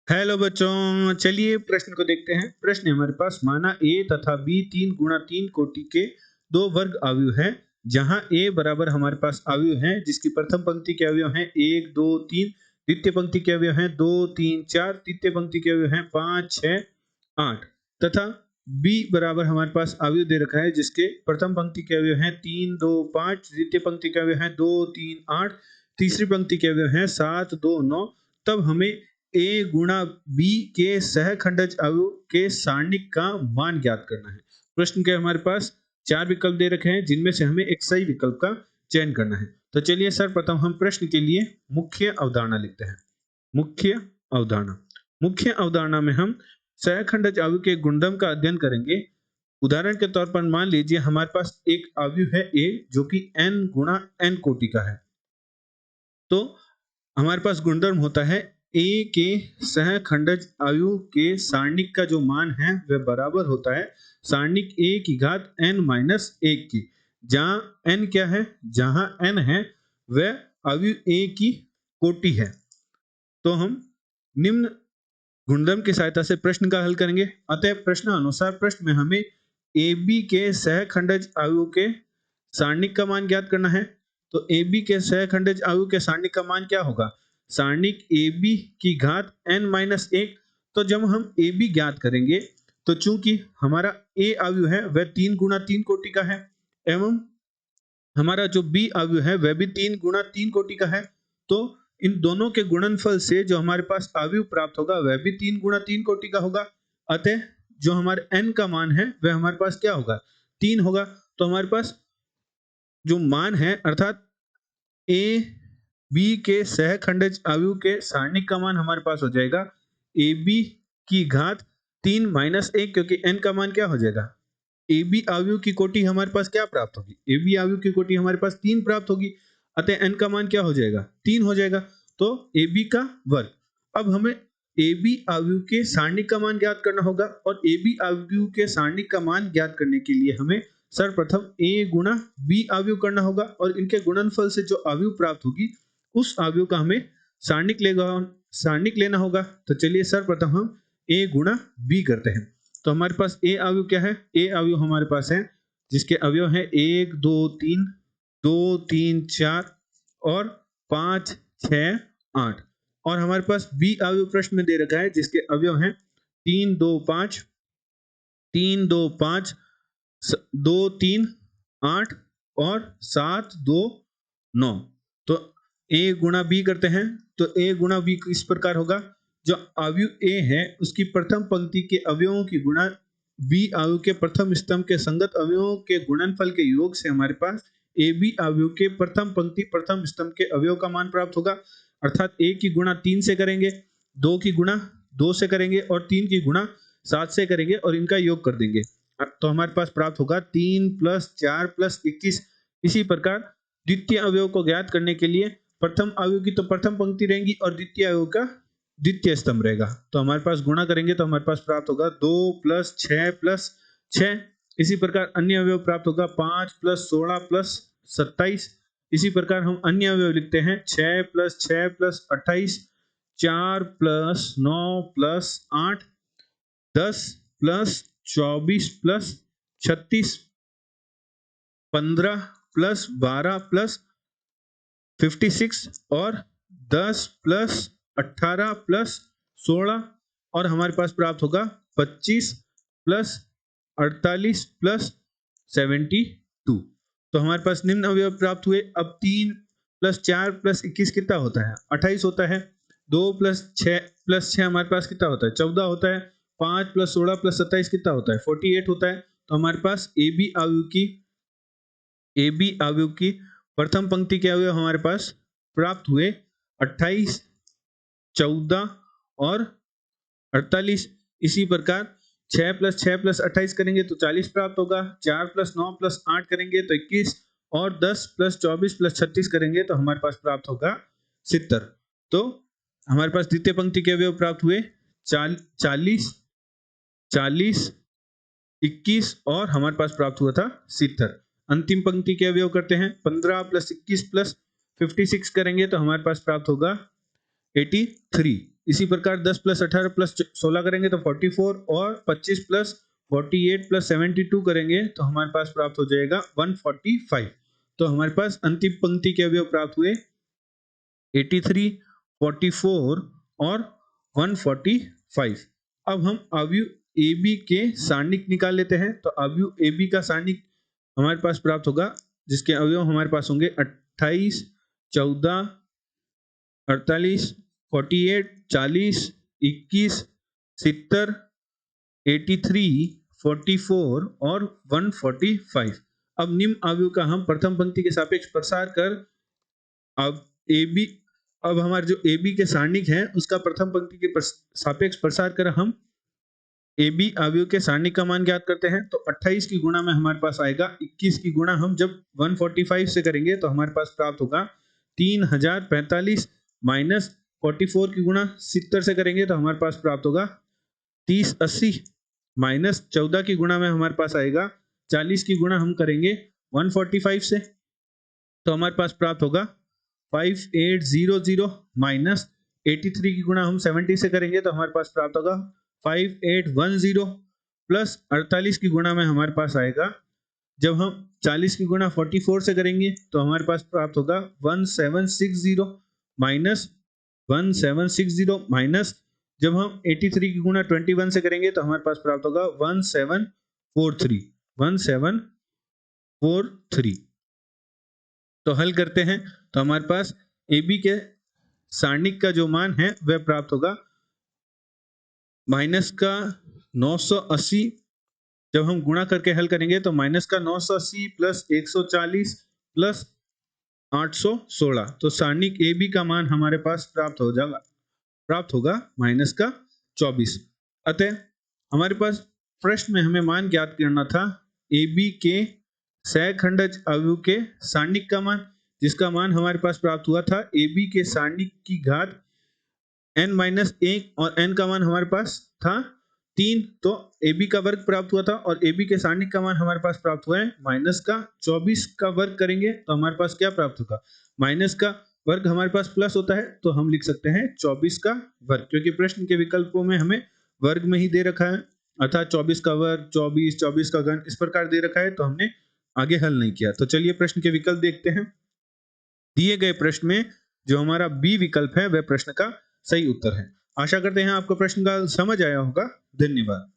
Hello बच्चों, चलिए प्रश्न को देखते हैं। प्रश्न है हमारे पास, माना a तथा b 3 गुणा 3 कोटि के दो वर्ग अवयव हैं, जहां a बराबर हमारे पास अवयव हैं जिसकी प्रथम पंक्ति के अवयव हैं 1 2 3, द्वितीय पंक्ति के अवयव हैं 2 3 4, तृतीय पंक्ति के अवयव हैं 5 6 8, तथा b बराबर हमारे पास अवयव दे रखा है जिसके प्रथम पंक्ति के अवयव हैं 3 2 5, द्वितीय पंक्ति के अवयव हैं 2 3 8, तीसरी पंक्ति के अवयव हैं 7 2 9। तब हमें a गुणा b के सहखंडज अवयव के सारणिक का मान ज्ञात करना है। प्रश्न के हमारे पास चार विकल्प दे रखे हैं जिनमें से हमें एक सही विकल्प का चयन करना है। तो चलिए सर्वप्रथम हम प्रश्न के लिए मुख्य अवधारणा लिखते हैं। मुख्य अवधारणा में हम सहखंडज अवयव के गुणधर्म का अध्ययन करेंगे। उदाहरण के तौर पर मान लीजिए हमारे पास एक अवयव है a जो कि n गुणा n कोटि का है। तो हमारे पास गुणधर्म होता है a के सहखंडज अवयव के सारणिक का जो मान है वह बराबर होता है सारणिक a की घात n माइनस 1 की, जहां n क्या है, जहां n है वह अवयव a की कोटि है। तो हम निम्न गुणधर्म की सहायता से प्रश्न का हल करेंगे। अतः प्रश्न अनुसार प्रश्न में हमें ab के सहखंडज अवयव के सारणिक का मान ज्ञात करना है। तो ab के सहखंडज अवयव के सारणिक का मान क्या होगा, सारणिक ab की घात n माइनस 1। तो जब हम ab ज्ञात करेंगे तो चूंकि हमारा a अवयव है वह 3 गुणा 3 कोटि का है एवं हमारा जो b अवयव है वह भी 3 गुणा 3 कोटि का है, तो इन दोनों के गुणनफल से जो हमारे पास अवयव प्राप्त होगा वह भी 3 गुणा 3 कोटि का होगा। अतः जो हमारे n का मान है वह हमारे पास क्या होगा, 3 होगा। तो हमारे पास जो मान है अर्थात a b के सहखंडज अवयव के सारणिक का मान हमारे पास हो जाएगा ab की घात 3 माइनस 1, क्योंकि n का मान क्या हो जाएगा, ab अवयव की कोटि हमारे पास क्या प्राप्त होगी, ab अवयव की कोटि हमारे पास 3 प्राप्त होगी। अतः n का मान क्या हो जाएगा, 3 हो जाएगा। तो ab का वर्ग। अब हमें ab अवयव के सारणिक का मान ज्ञात करना होगा और ab अवयव के सारणिक का मान ज्ञात करने के लिए हमें सर्वप्रथम a गुणा b अवयव करना होगा और इनके गुणनफल से जो अवयव प्राप्त होगी उस अवयव का हमें सारणिक लेना होगा। तो चलिए सर्वप्रथम हम a गुणा b करते हैं। तो हमारे पास a अवयव क्या है, a अवयव हमारे पास है जिसके अवयव है 1 2 3 2 3 4 और 5 6 8, और हमारे पास b अवयव प्रश्न में दे रखा है जिसके अवयव हैं 3 2 5 3 2 5 2 3 8 और 7 2 9। तो a गुणा b करते हैं। तो a गुणा b इस प्रकार होगा, जो अवयव a है उसकी प्रथम पंक्ति के अवयवों की गुणा b अवयव के प्रथम स्तंभ के संगत अवयवों के गुणनफल के योग से हमारे पास ab अवयव के प्रथम पंक्ति प्रथम स्तंभ के अवयव का मान प्राप्त होगा। अर्थात a की गुणा 3 से करेंगे, 2 की गुणा 2 से करेंगे और 3 की गुणा 7 से करेंगे और इनका योग कर देंगे। तो हमारे पास प्राप्त होगा 3 + 4 + 21। इसी प्रकार द्वितीय अवयव को ज्ञात करने के लिए प्रथम अवयव की तो प्रथम पंक्ति रहेगी और द्वितीय अवयव का द्वितीय स्तंभ रहेगा। तो हमारे पास गुणा करेंगे तो हमारे पास प्राप्त होगा 2 + 6 + 6। इसी प्रकार अन्य अवयव प्राप्त होगा 5 + 16 + 27। इसी प्रकार हम अन्य अवयव लिखते हैं 6 + 6 + 28, 4 + 9 + 8, 10 + 24 + 36, 15 + 12 + 56 और 10 + 18 + 16, और हमारे पास प्राप्त होगा 25 + 48 + 72। तो हमारे पास निम्न अवयव प्राप्त हुए। अब 3 + 4 + 21 कितना होता है, 28 होता है। 2 + 6 हमारे पास कितना होता है, 14 होता है। 5 + 16 + 27 कितना होता है, 48 होता है। तो हमारे पास AB अवयव की प्रथम पंक्ति के अवयव हमारे पास प्राप्त हुए 28, 14 और 48। इसी प्रकार 6 + 6 + 28 करेंगे तो 40 प्राप्त होगा। 4 + 9 + 8 करेंगे तो 21 और 10 + 24 + 36 करेंगे तो हमारे पास प्राप्त होगा 70। तो हमारे पास द्वितीय पंक्ति के अवयव प्राप्त हुए 40, 21 और हमारे पास प्राप्त हुआ था 70। अंतिम पंक्ति के अवयव करते हैं 15 + 21 + 56 करेंगे तो हमारे पास प्राप्त होगा 83। इसी प्रकार 10 प्लस 18 प्लस 16 करेंगे तो 44 और 25 प्लस 48 प्लस 72 करेंगे तो हमारे पास प्राप्त हो जाएगा 145। तो हमारे पास अंतिम पंक्ति के अवयव प्राप्त हुए 83, 44 और 145। अब हम अवयव ए बी के सारणिक निकाल लेते हैं। तो अवयव ए बी का सारणिक हमारे पास प्राप्त होगा, जिसके अवयव हमारे पास होंगे 28, 14, 48, 48, 40, 21, 70, 83, 44 और 145। अब निम्न अवयव का हम प्रथम पंक्ति के सापेक्ष प्रसार कर अब हमारे जो ए बी के सारणिक है उसका प्रथम पंक्ति के सापेक्ष प्रसार कर हम ए बी अवयव के सारणिक का मान ज्ञात करते हैं। तो 28 की गुणा में हमारे पास आएगा 21 की गुणा हम जब 145 से करेंगे तो हमारे पास प्राप्त होगा 3045 माइनस 44 की गुणा 70 से करेंगे तो हमारे पास प्राप्त होगा 3080 माइनस 14 की गुणा में हमारे पास आएगा 40 की गुणा हम करेंगे 145 से तो हमारे पास प्राप्त होगा 5800 माइनस 83 की गुणा हम 70 से करेंगे तो हमारे पास प्राप्त होगा 5810 प्लस 48 की गुणा में हमारे पास आएगा, जब हम 40 की गुणा 44 से करेंगे तो हमारे पास प्राप्त होगा 1760 माइनस 1760 माइनस जब हम 83 की गुणा 21 से करेंगे तो हमारे पास प्राप्त होगा 1743। तो हल करते हैं तो हमारे पास ए बी के सारणिक का जो मान है वह प्राप्त होगा माइनस का 980, जब हम गुणा करके हल करेंगे तो माइनस का 980 प्लस 140 प्लस 816। तो सारणिक ए बी का मान हमारे पास प्राप्त होगा माइनस का 24। अतः हमारे पास प्रश्न में हमें मान ज्ञात करना था ए बी के सहखंडज अवयव के सारणिक का मान, जिसका मान हमारे पास प्राप्त हुआ था ए बी के सारणिक की घात n-1 और n का मान हमारे पास था 3। तो ए बी का वर्ग प्राप्त हुआ था और ए बी के सारणिक का मान हमारे पास प्राप्त हुआ है माइनस का 24 का वर्ग करेंगे तो हमारे पास क्या प्राप्त होगा, माइनस का वर्ग हमारे पास प्लस होता है तो हम लिख सकते हैं 24 का वर्ग, क्योंकि प्रश्न के विकल्पों में हमें वर्ग में ही दे रखा है, अर्थात 24 का वर्ग, 24 का घन इस प्रकार दे रखा है तो हमने आगे हल नहीं किया। तो चलिए प्रश्न के विकल्प देखते हैं। दिए गए प्रश्न में जो हमारा बी विकल्प है वह प्रश्न का सही उत्तर है। आशा करते हैं आपको प्रश्न का समझ आया होगा। धन्यवाद।